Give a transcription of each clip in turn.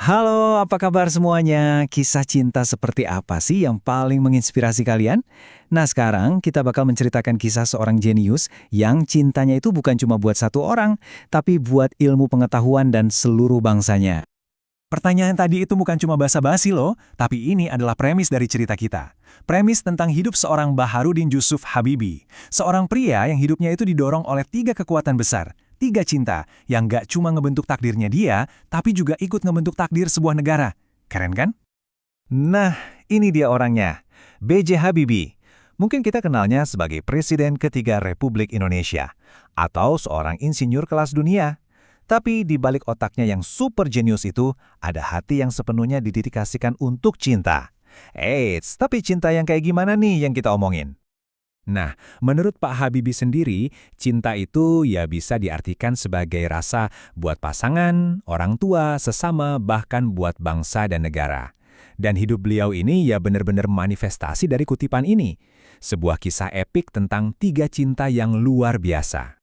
Halo, apa kabar semuanya? Kisah cinta seperti apa sih yang paling menginspirasi kalian? Nah, sekarang kita bakal menceritakan kisah seorang jenius yang cintanya itu bukan cuma buat satu orang, tapi buat ilmu pengetahuan dan seluruh bangsanya. Pertanyaan tadi itu bukan cuma basa-basi loh, tapi ini adalah premis dari cerita kita. Premis tentang hidup seorang Baharudin Yusuf Habibie. Seorang pria yang hidupnya itu didorong oleh tiga kekuatan besar. Tiga cinta, yang gak cuma ngebentuk takdirnya dia, tapi juga ikut ngebentuk takdir sebuah negara. Keren kan? Nah, ini dia orangnya, B.J. Habibie. Mungkin kita kenalnya sebagai Presiden ketiga Republik Indonesia, atau seorang insinyur kelas dunia. Tapi di balik otaknya yang super jenius itu, ada hati yang sepenuhnya didedikasikan untuk cinta. Eits, tapi cinta yang kayak gimana nih yang kita omongin? Nah, menurut Pak Habibie sendiri, cinta itu ya bisa diartikan sebagai rasa buat pasangan, orang tua, sesama, bahkan buat bangsa dan negara. Dan hidup beliau ini ya benar-benar manifestasi dari kutipan ini. Sebuah kisah epik tentang tiga cinta yang luar biasa.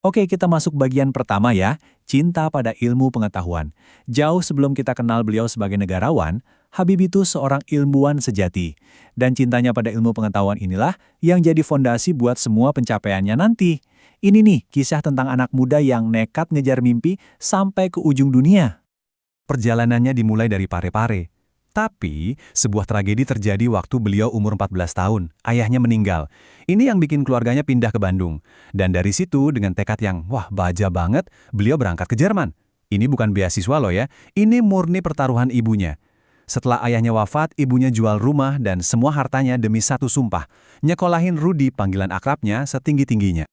Oke, kita masuk bagian pertama ya, cinta pada ilmu pengetahuan. Jauh sebelum kita kenal beliau sebagai negarawan, Habibie itu seorang ilmuwan sejati. Dan cintanya pada ilmu pengetahuan inilah yang jadi fondasi buat semua pencapaiannya nanti. Ini nih, kisah tentang anak muda yang nekat ngejar mimpi sampai ke ujung dunia. Perjalanannya dimulai dari Parepare. Tapi, sebuah tragedi terjadi waktu beliau umur 14 tahun. Ayahnya meninggal. Ini yang bikin keluarganya pindah ke Bandung. Dan dari situ, dengan tekad yang, wah baja banget, beliau berangkat ke Jerman. Ini bukan beasiswa loh ya, ini murni pertaruhan ibunya. Setelah ayahnya wafat, ibunya jual rumah dan semua hartanya demi satu sumpah. Nyekolahin Rudi, panggilan akrabnya, setinggi-tingginya.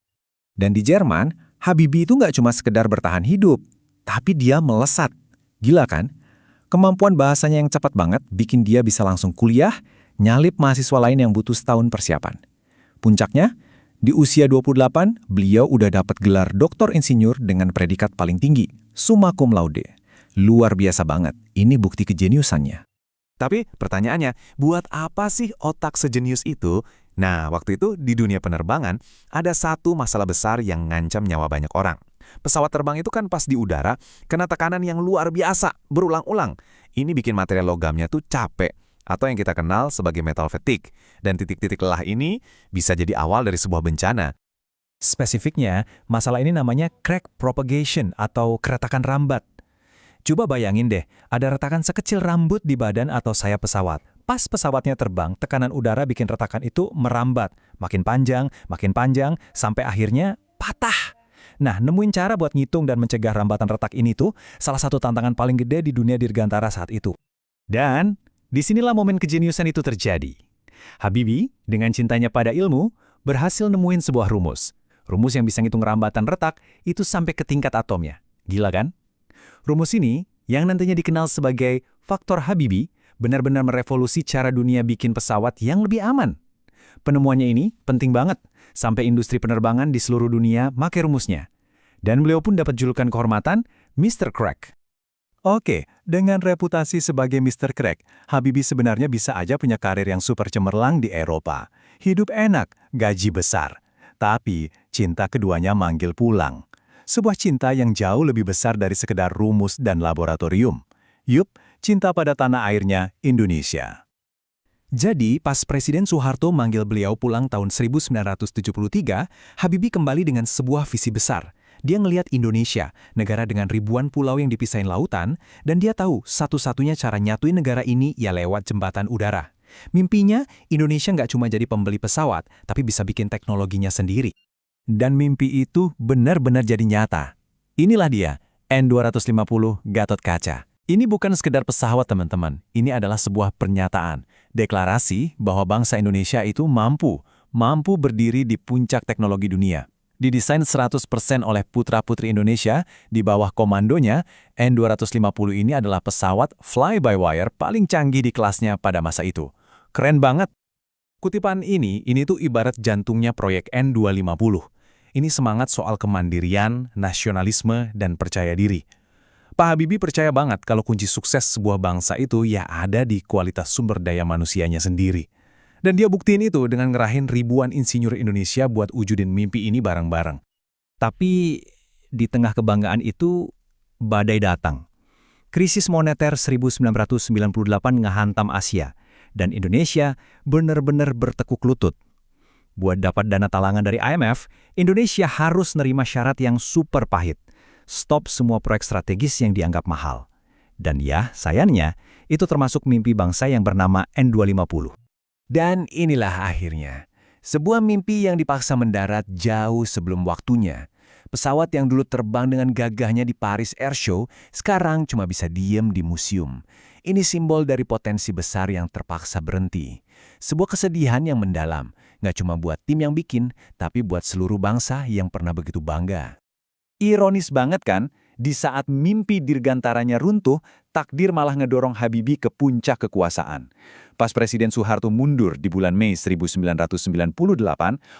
Dan di Jerman, Habibie itu nggak cuma sekedar bertahan hidup, tapi dia melesat. Gila kan? Kemampuan bahasanya yang cepat banget bikin dia bisa langsung kuliah, nyalip mahasiswa lain yang butuh setahun persiapan. Puncaknya, di usia 28, beliau udah dapat gelar doktor insinyur dengan predikat paling tinggi, summa cum laude. Luar biasa banget, ini bukti kejeniusannya. Tapi pertanyaannya, buat apa sih otak sejenius itu? Nah, waktu itu di dunia penerbangan, ada satu masalah besar yang ngancam nyawa banyak orang. Pesawat terbang itu kan pas di udara, kena tekanan yang luar biasa, berulang-ulang. Ini bikin material logamnya tuh capek, atau yang kita kenal sebagai metal fatigue. Dan titik-titik lelah ini bisa jadi awal dari sebuah bencana. Spesifiknya, masalah ini namanya crack propagation atau keretakan rambat. Coba bayangin deh, ada retakan sekecil rambut di badan atau sayap pesawat. Pas pesawatnya terbang, tekanan udara bikin retakan itu merambat. Makin panjang, sampai akhirnya patah. Nah, nemuin cara buat ngitung dan mencegah rambatan retak ini tuh salah satu tantangan paling gede di dunia dirgantara saat itu. Dan, disinilah momen kejeniusan itu terjadi. Habibie, dengan cintanya pada ilmu, berhasil nemuin sebuah rumus. Rumus yang bisa ngitung rambatan retak itu sampai ke tingkat atomnya. Gila kan? Rumus ini, yang nantinya dikenal sebagai faktor Habibie, benar-benar merevolusi cara dunia bikin pesawat yang lebih aman. Penemuannya ini penting banget, sampai industri penerbangan di seluruh dunia make rumusnya. Dan beliau pun dapat julukan kehormatan Mr. Crack. Oke, dengan reputasi sebagai Mr. Crack, Habibie sebenarnya bisa aja punya karir yang super cemerlang di Eropa. Hidup enak, gaji besar. Tapi, cinta keduanya manggil pulang. Sebuah cinta yang jauh lebih besar dari sekedar rumus dan laboratorium. Yup, cinta pada tanah airnya, Indonesia. Jadi, pas Presiden Soeharto manggil beliau pulang tahun 1973, Habibie kembali dengan sebuah visi besar. Dia ngelihat Indonesia, negara dengan ribuan pulau yang dipisahin lautan, dan dia tahu satu-satunya cara nyatuin negara ini ya lewat jembatan udara. Mimpinya, Indonesia nggak cuma jadi pembeli pesawat, tapi bisa bikin teknologinya sendiri. Dan mimpi itu benar-benar jadi nyata. Inilah dia, N250 Gatot Kaca. Ini bukan sekedar pesawat teman-teman, ini adalah sebuah pernyataan. Deklarasi bahwa bangsa Indonesia itu mampu berdiri di puncak teknologi dunia. Didesain 100% oleh putra-putri Indonesia, di bawah komandonya, N250 ini adalah pesawat fly-by-wire paling canggih di kelasnya pada masa itu. Keren banget. Kutipan ini tuh ibarat jantungnya proyek N250. Ini semangat soal kemandirian, nasionalisme, dan percaya diri. Pak Habibie percaya banget kalau kunci sukses sebuah bangsa itu ya ada di kualitas sumber daya manusianya sendiri. Dan dia buktiin itu dengan ngerahin ribuan insinyur Indonesia buat wujudin mimpi ini bareng-bareng. Tapi di tengah kebanggaan itu, badai datang. Krisis moneter 1998 ngehantam Asia, dan Indonesia benar-benar bertekuk lutut. Buat dapat dana talangan dari IMF, Indonesia harus nerima syarat yang super pahit. Stop semua proyek strategis yang dianggap mahal. Dan ya, sayangnya, itu termasuk mimpi bangsa yang bernama N250. Dan inilah akhirnya. Sebuah mimpi yang dipaksa mendarat jauh sebelum waktunya. Pesawat yang dulu terbang dengan gagahnya di Paris Air Show, sekarang cuma bisa diem di museum. Ini simbol dari potensi besar yang terpaksa berhenti. Sebuah kesedihan yang mendalam, nggak cuma buat tim yang bikin, tapi buat seluruh bangsa yang pernah begitu bangga. Ironis banget kan, di saat mimpi dirgantaranya runtuh, takdir malah ngedorong Habibie ke puncak kekuasaan. Pas Presiden Soeharto mundur di bulan Mei 1998,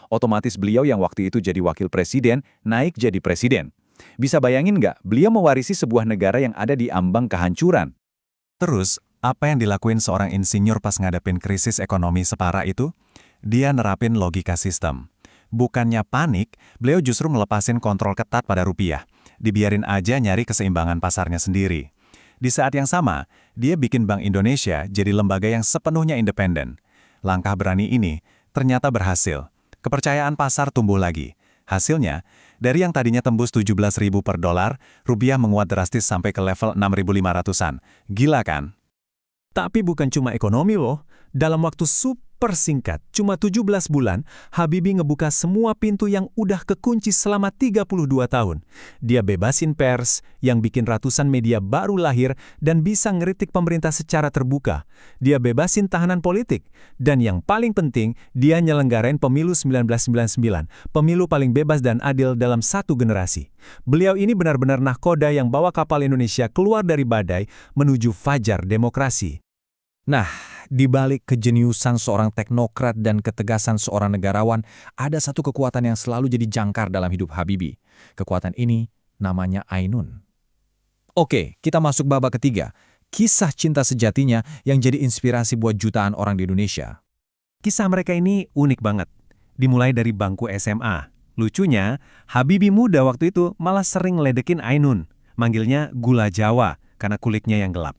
otomatis beliau yang waktu itu jadi wakil presiden, naik jadi presiden. Bisa bayangin nggak, beliau mewarisi sebuah negara yang ada di ambang kehancuran. Terus, apa yang dilakuin seorang insinyur pas ngadepin krisis ekonomi separah itu? Dia nerapin logika sistem. Bukannya panik, beliau justru ngelepasin kontrol ketat pada rupiah. Dibiarin aja nyari keseimbangan pasarnya sendiri. Di saat yang sama, dia bikin Bank Indonesia jadi lembaga yang sepenuhnya independen. Langkah berani ini ternyata berhasil. Kepercayaan pasar tumbuh lagi. Hasilnya, dari yang tadinya tembus 17.000 per dolar, rupiah menguat drastis sampai ke level 6.500-an. Gila kan? Tapi bukan cuma ekonomi loh. Dalam waktu super singkat, cuma 17 bulan, Habibie ngebuka semua pintu yang udah kekunci selama 32 tahun. Dia bebasin pers, yang bikin ratusan media baru lahir dan bisa ngeritik pemerintah secara terbuka. Dia bebasin tahanan politik. Dan yang paling penting, dia nyelenggarain pemilu 1999, pemilu paling bebas dan adil dalam satu generasi. Beliau ini benar-benar nahkoda yang bawa kapal Indonesia keluar dari badai menuju fajar demokrasi. Nah, di balik kejeniusan seorang teknokrat dan ketegasan seorang negarawan, ada satu kekuatan yang selalu jadi jangkar dalam hidup Habibie. Kekuatan ini namanya Ainun. Oke, kita masuk babak ketiga. Kisah cinta sejatinya yang jadi inspirasi buat jutaan orang di Indonesia. Kisah mereka ini unik banget. Dimulai dari bangku SMA. Lucunya, Habibie muda waktu itu malah sering ledekin Ainun. Manggilnya Gula Jawa karena kulitnya yang gelap.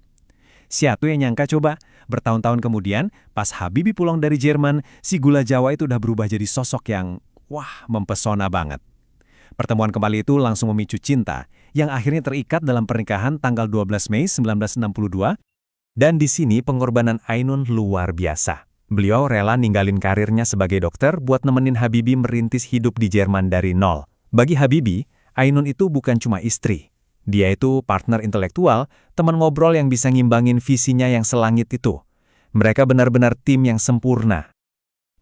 Siapa yang nyangka coba? Bertahun-tahun kemudian, pas Habibie pulang dari Jerman, si Gula Jawa itu udah berubah jadi sosok yang, wah, mempesona banget. Pertemuan kembali itu langsung memicu cinta, yang akhirnya terikat dalam pernikahan tanggal 12 Mei 1962. Dan di sini pengorbanan Ainun luar biasa. Beliau rela ninggalin karirnya sebagai dokter buat nemenin Habibie merintis hidup di Jerman dari nol. Bagi Habibie, Ainun itu bukan cuma istri. Dia itu partner intelektual, teman ngobrol yang bisa ngimbangin visinya yang selangit itu. Mereka benar-benar tim yang sempurna.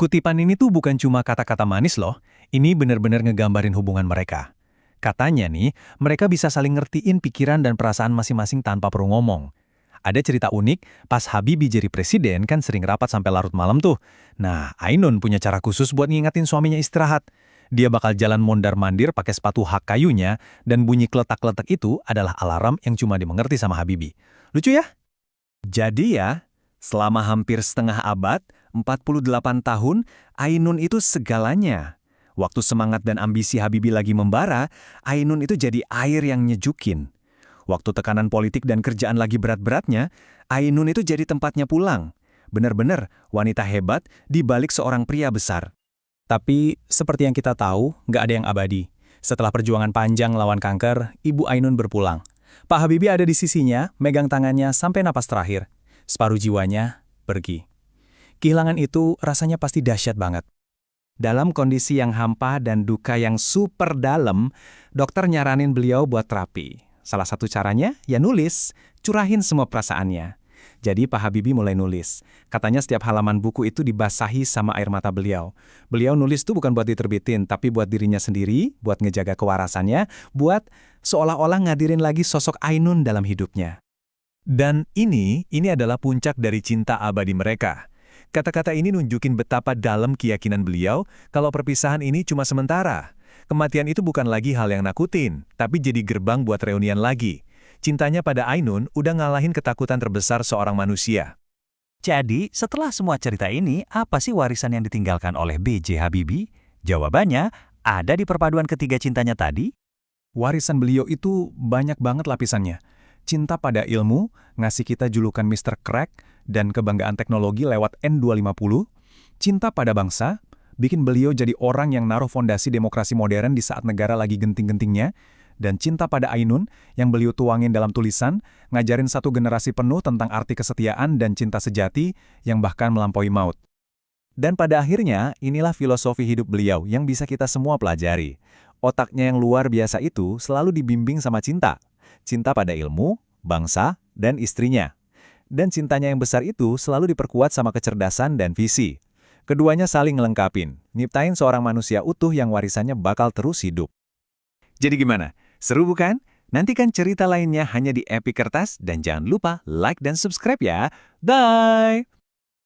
Kutipan ini tuh bukan cuma kata-kata manis loh, ini benar-benar ngegambarin hubungan mereka. Katanya nih, mereka bisa saling ngertiin pikiran dan perasaan masing-masing tanpa perlu ngomong. Ada cerita unik, pas Habibie jadi presiden kan sering rapat sampai larut malam tuh. Nah, Ainun punya cara khusus buat ngingetin suaminya istirahat. Dia bakal jalan mondar-mandir pakai sepatu hak kayunya, dan bunyi kletak-kletak itu adalah alarm yang cuma dimengerti sama Habibie. Lucu ya? Jadi ya, selama hampir setengah abad, 48 tahun, Ainun itu segalanya. Waktu semangat dan ambisi Habibie lagi membara, Ainun itu jadi air yang nyejukin. Waktu tekanan politik dan kerjaan lagi berat-beratnya, Ainun itu jadi tempatnya pulang. Benar-benar wanita hebat di balik seorang pria besar. Tapi, seperti yang kita tahu, nggak ada yang abadi. Setelah perjuangan panjang lawan kanker, Ibu Ainun berpulang. Pak Habibie ada di sisinya, megang tangannya sampai napas terakhir. Separuh jiwanya pergi. Kehilangan itu rasanya pasti dahsyat banget. Dalam kondisi yang hampa dan duka yang super dalam, dokter nyaranin beliau buat terapi. Salah satu caranya, ya nulis, curahin semua perasaannya. Jadi Pak Habibie mulai nulis. Katanya setiap halaman buku itu dibasahi sama air mata beliau. Beliau nulis itu bukan buat diterbitin, tapi buat dirinya sendiri, buat ngejaga kewarasannya, buat seolah-olah ngadirin lagi sosok Ainun dalam hidupnya. Dan ini adalah puncak dari cinta abadi mereka. Kata-kata ini nunjukin betapa dalam keyakinan beliau kalau perpisahan ini cuma sementara. Kematian itu bukan lagi hal yang nakutin, tapi jadi gerbang buat reunian lagi. Cintanya pada Ainun udah ngalahin ketakutan terbesar seorang manusia. Jadi, setelah semua cerita ini, apa sih warisan yang ditinggalkan oleh B.J. Habibie? Jawabannya, ada di perpaduan ketiga cintanya tadi. Warisan beliau itu banyak banget lapisannya. Cinta pada ilmu, ngasih kita julukan Mr. Crack, dan kebanggaan teknologi lewat N250. Cinta pada bangsa, bikin beliau jadi orang yang naruh fondasi demokrasi modern di saat negara lagi genting-gentingnya. Dan cinta pada Ainun, yang beliau tuangin dalam tulisan, ngajarin satu generasi penuh tentang arti kesetiaan dan cinta sejati yang bahkan melampaui maut. Dan pada akhirnya, inilah filosofi hidup beliau yang bisa kita semua pelajari. Otaknya yang luar biasa itu selalu dibimbing sama cinta. Cinta pada ilmu, bangsa, dan istrinya. Dan cintanya yang besar itu selalu diperkuat sama kecerdasan dan visi. Keduanya saling ngelengkapin, nyiptain seorang manusia utuh yang warisannya bakal terus hidup. Jadi gimana? Seru bukan? Nantikan cerita lainnya hanya di Epic Kertas dan jangan lupa like dan subscribe ya. Bye!